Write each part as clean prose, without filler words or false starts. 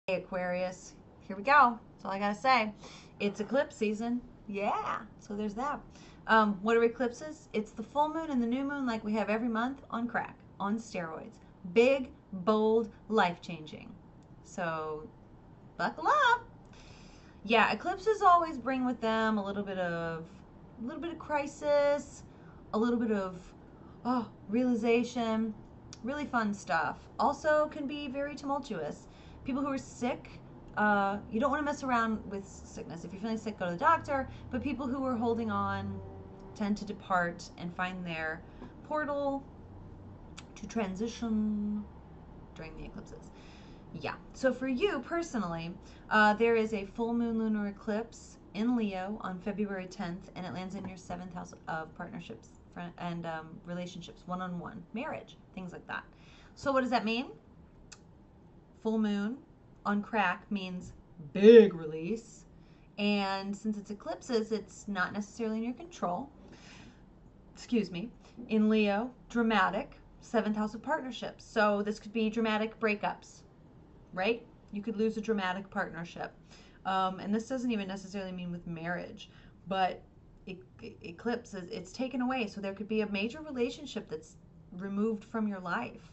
Aquarius, here we go. That's all I gotta say. It's eclipse season. Yeah, so there's that. What are eclipses? It's the full moon and the new moon like we have every month on crack, on steroids. Big, bold, life-changing. So buckle up. Yeah, eclipses always bring with them a little bit of crisis, a little bit of realization, really fun stuff. Also can be very tumultuous. People who are sick, you don't want to mess around with sickness. If you're feeling sick, go to the doctor. But people who are holding on tend to depart and find their portal to transition during the eclipses. Yeah. So for you personally, there is a full moon lunar eclipse in Leo on February 10th, and it lands in your seventh house of partnerships and relationships, one-on-one, marriage, things like that. So what does that mean? Full moon on crack means big release. And since it's eclipses, it's not necessarily in your control. Excuse me. In Leo, dramatic, seventh house of partnerships. So this could be dramatic breakups, right? You could lose a dramatic partnership. And this doesn't even necessarily mean with marriage, but eclipse, it's taken away. So there could be a major relationship that's removed from your life.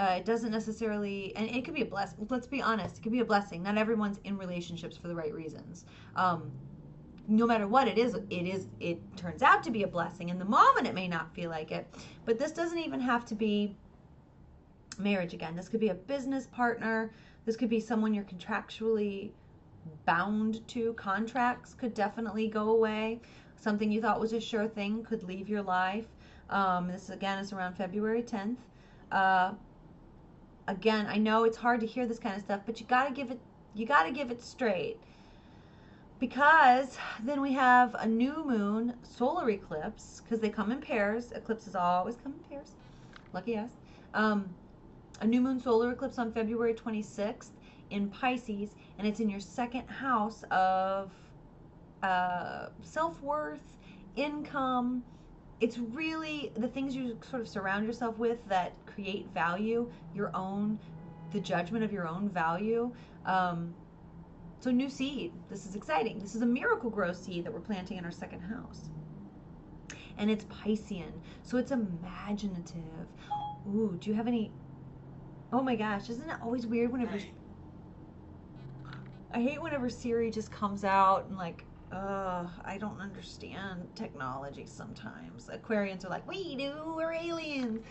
It doesn't necessarily, and it could be a blessing. Let's be honest, it could be a blessing. Not everyone's in relationships for the right reasons. No matter what it turns out to be a blessing. In the moment, it may not feel like it, but this doesn't even have to be marriage again. This could be a business partner. This could be someone you're contractually bound to. Contracts could definitely go away. Something you thought was a sure thing could leave your life. This again is around February 10th. Again, I know it's hard to hear this kind of stuff, but you gotta give it straight, because then we have a new moon solar eclipse, because they come in pairs. Eclipses always come in pairs. Lucky us. A new moon solar eclipse on February 26th in Pisces, and it's in your second house of self-worth, income. It's really the things you sort of surround yourself with that create value, the judgment of your own value. So new seed. This is exciting. This is a miracle grow seed that we're planting in our second house. And it's Piscean, so it's imaginative. Ooh, do you have any... Oh my gosh, isn't it always weird whenever... I hate whenever Siri just comes out and like, I don't understand technology sometimes. Aquarians are like, we do, we're aliens.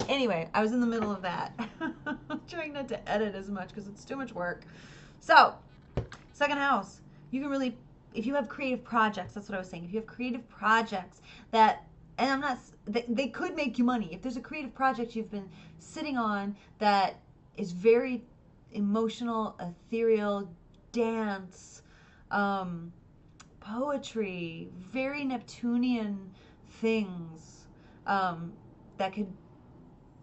Anyway, I was in the middle of that. I'm trying not to edit as much because it's too much work. So, second house. You can really, if you have creative projects, that's what I was saying. If you have creative projects that, and I'm not, they could make you money. If there's a creative project you've been sitting on that is very emotional, ethereal, dance, poetry, very Neptunian things, that could,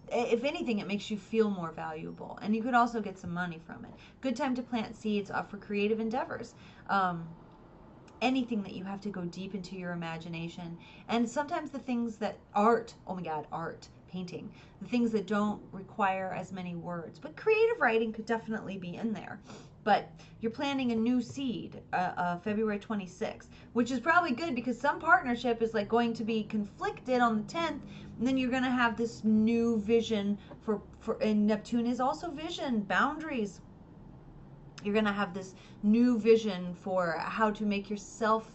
if anything, it makes you feel more valuable. And you could also get some money from it. Good time to plant seeds for creative endeavors. Anything that you have to go deep into your imagination. And sometimes the things that art, oh my God, art, painting, the things that don't require as many words. But creative writing could definitely be in there. But you're planting a new seed, February 26th, which is probably good because some partnership is like going to be conflicted on the 10th, and then you're going to have this new vision and Neptune is also vision, boundaries. You're going to have this new vision for how to make yourself,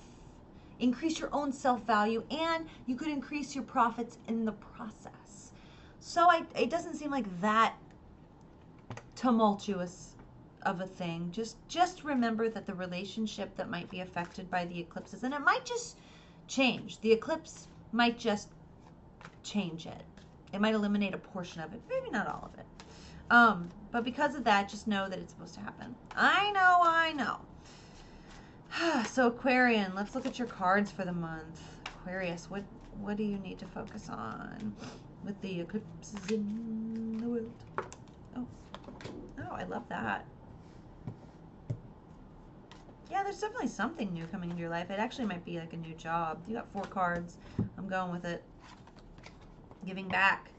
increase your own self-value, and you could increase your profits in the process. So it doesn't seem like that tumultuous of a thing. Just remember that the relationship that might be affected by the eclipses, and it might just change. The eclipse might just change it. It might eliminate a portion of it, maybe not all of it. But because of that, just know that it's supposed to happen. I know. So Aquarian, let's look at your cards for the month. Aquarius, what do you need to focus on with the eclipses in the world? Oh, I love that. Yeah, there's definitely something new coming into your life. It actually might be like a new job. You got 4 cards. I'm going with it. Giving back.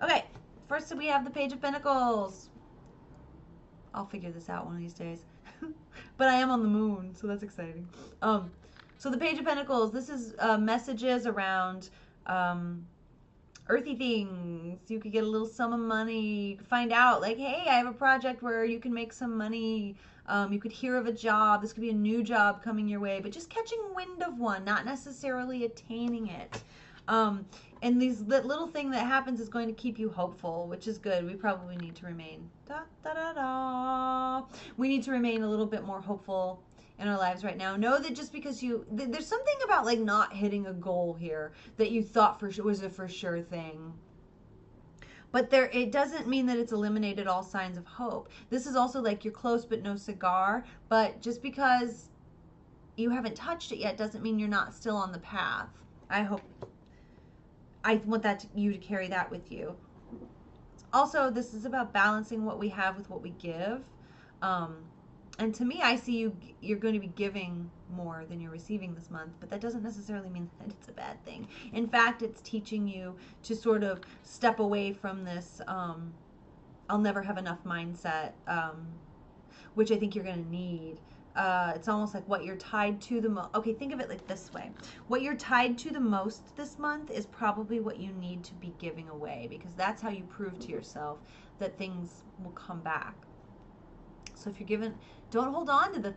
Okay, first we have the Page of Pentacles. I'll figure this out one of these days. But I am on the moon, so that's exciting. So the Page of Pentacles, this is messages around earthy things. You could get a little sum of money. You could find out, like, hey, I have a project where you can make some money. You could hear of a job. This could be a new job coming your way, but just catching wind of one, not necessarily attaining it. And that little thing that happens is going to keep you hopeful, which is good. We probably need to remain we need to remain a little bit more hopeful in our lives right now. Know that just because there's something about like not hitting a goal here that you thought for sure was a for sure thing. But it doesn't mean that it's eliminated all signs of hope. This is also like you're close but no cigar. But just because you haven't touched it yet doesn't mean you're not still on the path. I want you to carry that with you. Also, this is about balancing what we have with what we give. And to me, I see you're going to be giving more than you're receiving this month, but that doesn't necessarily mean that it's a bad thing. In fact, it's teaching you to sort of step away from this I'll never have enough mindset, which I think you're going to need. It's almost like what you're tied to the most. Okay, think of it like this way. What you're tied to the most this month is probably what you need to be giving away, because that's how you prove to yourself that things will come back. So if you're given, don't hold on to the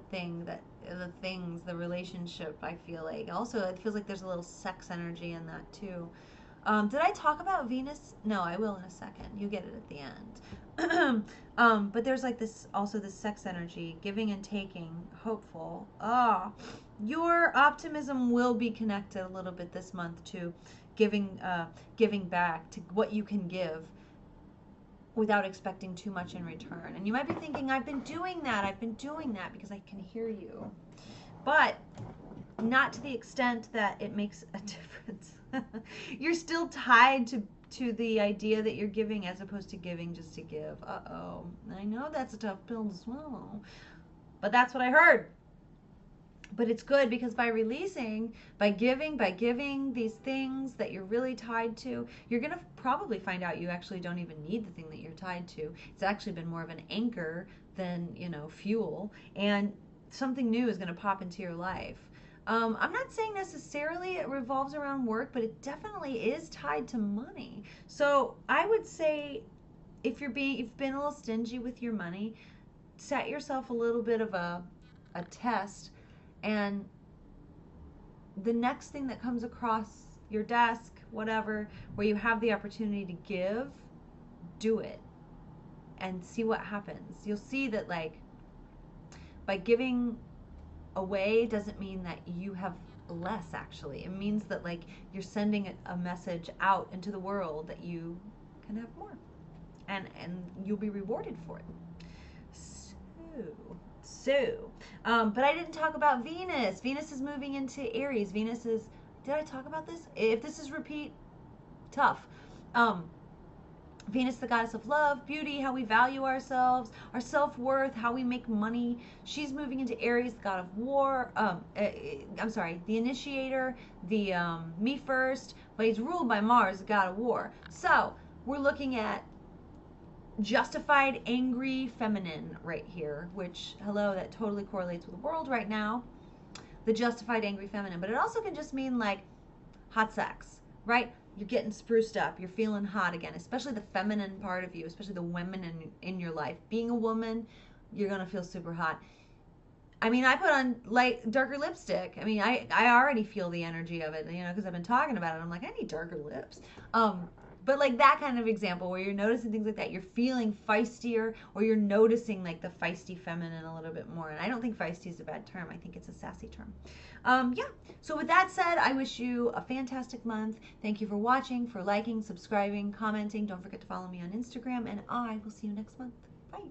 the relationship, I feel like. Also, it feels like there's a little sex energy in that too. Did I talk about Venus? No, I will in a second. You get it at the end. But there's like this sex energy, giving and taking, hopeful. Your optimism will be connected a little bit this month to giving back, to what you can give without expecting too much in return. And you might be thinking, I've been doing that because I can hear you. But not to the extent that it makes a difference. You're still tied to the idea that you're giving as opposed to giving just to give. I know that's a tough pill to swallow, but that's what I heard. But it's good because by giving these things that you're really tied to, you're going to probably find out you actually don't even need the thing that you're tied to. It's actually been more of an anchor than, fuel, and something new is going to pop into your life. I'm not saying necessarily it revolves around work, but it definitely is tied to money. So I would say if you've been a little stingy with your money, set yourself a little bit of a test, and the next thing that comes across your desk, whatever, where you have the opportunity to give, do it and see what happens. You'll see that, like, by giving away doesn't mean that you have less. Actually, it means that, like, you're sending a message out into the world that you can have more, and you'll be rewarded for it. But I didn't talk about Venus. Venus is moving into Aries. Did I talk about this? If this is repeat, tough. Venus, the goddess of love, beauty, how we value ourselves, our self-worth, how we make money. She's moving into Aries, the god of war. The initiator, the me first, but he's ruled by Mars, the god of war. So we're looking at justified, angry, feminine right here, which, hello, that totally correlates with the world right now. The justified, angry, feminine. But it also can just mean, like, hot sex, right? You're getting spruced up. You're feeling hot again, especially the feminine part of you, especially the women in your life. Being a woman, you're going to feel super hot. I mean, I put on darker lipstick. I mean, I already feel the energy of it, because I've been talking about it. I'm like, I need darker lips. But like that kind of example where you're noticing things like that, you're feeling feistier, or you're noticing like the feisty feminine a little bit more. And I don't think feisty is a bad term. I think it's a sassy term. So with that said, I wish you a fantastic month. Thank you for watching, for liking, subscribing, commenting. Don't forget to follow me on Instagram, and I will see you next month. Bye.